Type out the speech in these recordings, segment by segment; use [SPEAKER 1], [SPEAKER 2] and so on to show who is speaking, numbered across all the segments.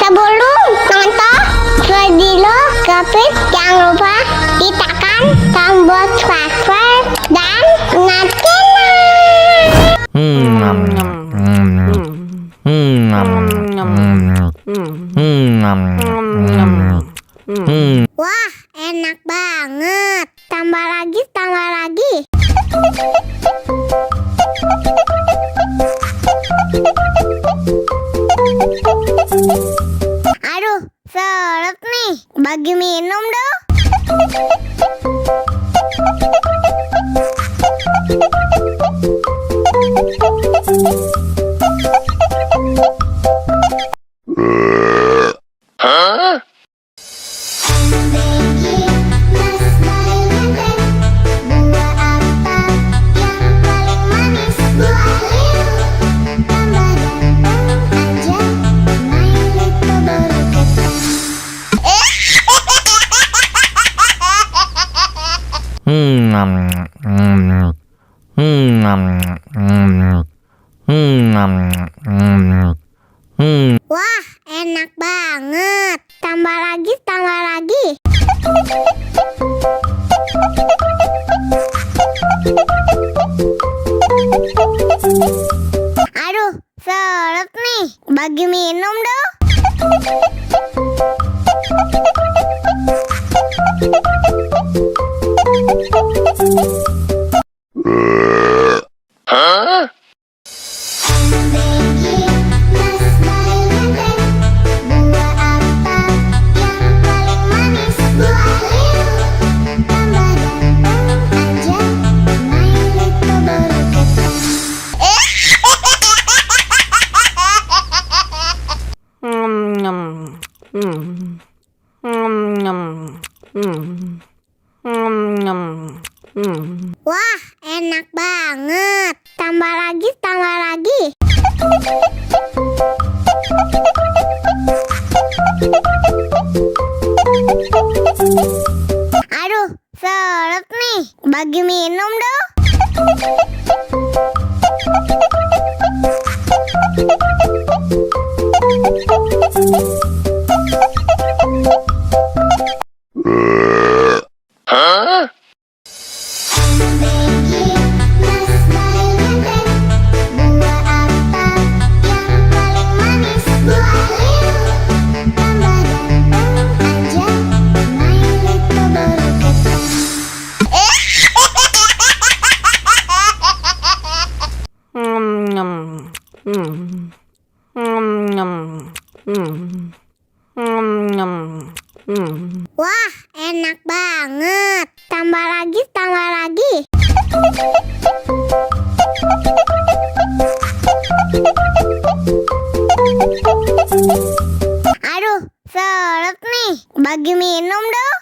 [SPEAKER 1] Sebelum nonton video Kepit, jangan lupa tekan tombol subscribe dan wah, enak banget. Tambah lagi, tambah lagi. Aduh, seret nih. Bagi minum dong.
[SPEAKER 2] Hah?
[SPEAKER 1] Wah, enak banget. Tambah lagi, tambah lagi. Aduh, seret nih. Bagi minum dong.
[SPEAKER 2] Hah?
[SPEAKER 1] Wah, enak banget. Tambah lagi, tambah lagi. Aduh, seret nih. Bagi minum dong.
[SPEAKER 2] Hah?
[SPEAKER 1] Wah, enak banget. Tambah lagi, tambah lagi. Aduh, seret nih. Bagi minum dong.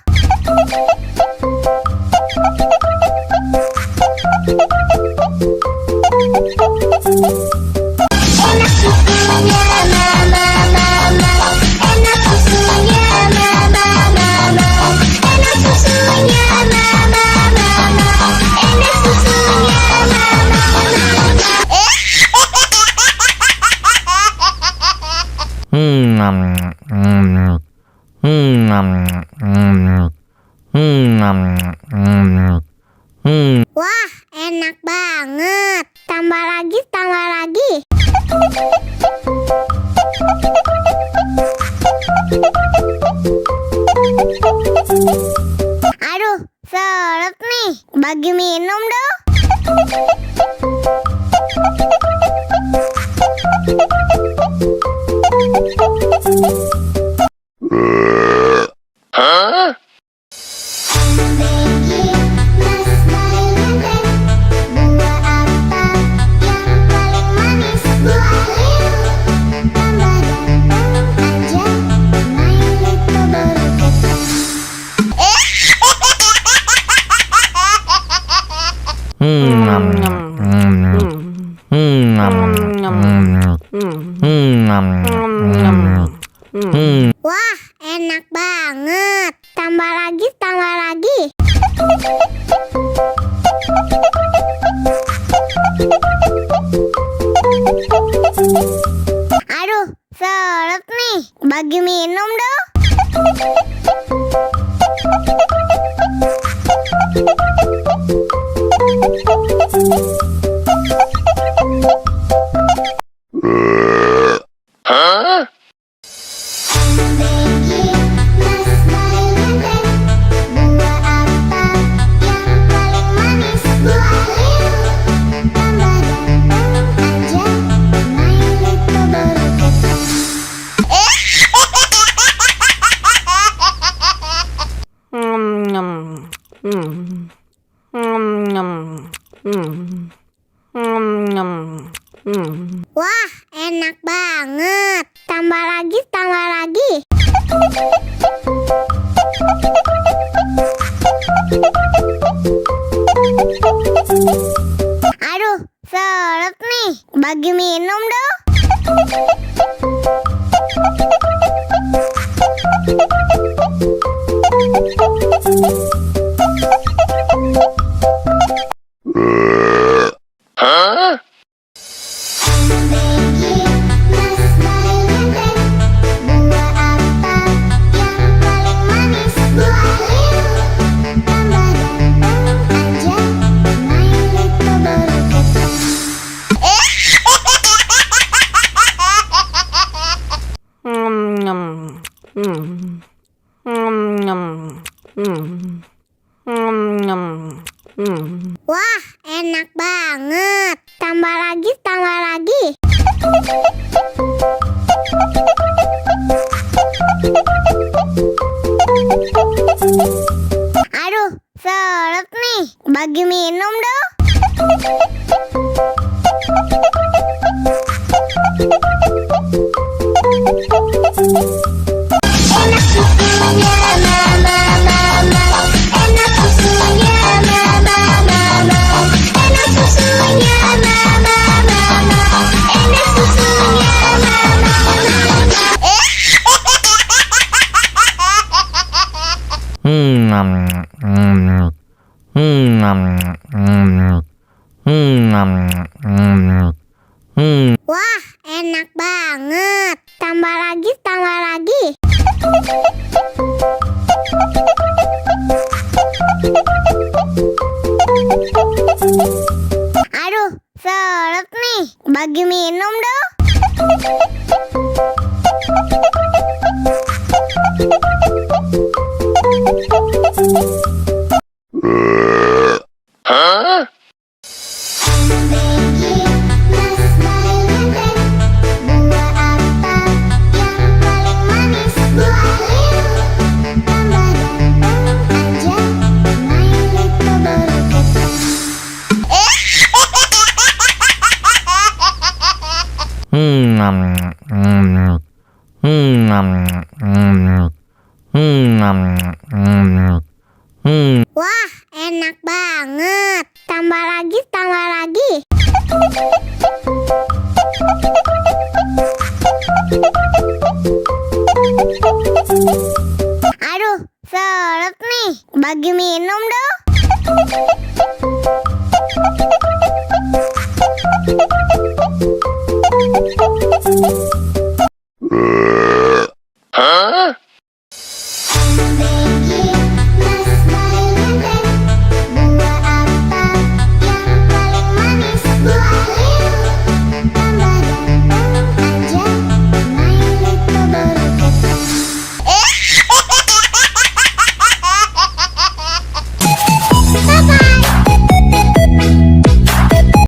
[SPEAKER 1] Enak susunya, mama, mama. Enak susunya, mama, mama. Enak susunya, mama, mama. Enak susunya, mama, wah, enak banget. Tambah lagi, tambah lagi. Aduh, seret nih. Bagi minum dong.
[SPEAKER 2] Hah?
[SPEAKER 1] Wah, enak banget. Tambah lagi, tambah lagi. Aduh, seret nih. Bagi bagi minum dong.
[SPEAKER 2] Hah?
[SPEAKER 1] Wah, enak banget. Tambah lagi, tambah lagi. Aduh, seret nih. Bagi minum dong.
[SPEAKER 2] Hah?
[SPEAKER 1] Wah, enak banget. Tambah lagi, tambah lagi. Aduh, seret nih. Bagi minum dong. Enak susunya mama, enak susunya mama, enak susunya mama, enak susunya Wah, enak banget. Tambah lagi, tambah lagi. Aduh, seret nih. Bagi minum dong.
[SPEAKER 2] Hah?
[SPEAKER 1] Wah, enak banget. Tambah lagi, tambah lagi.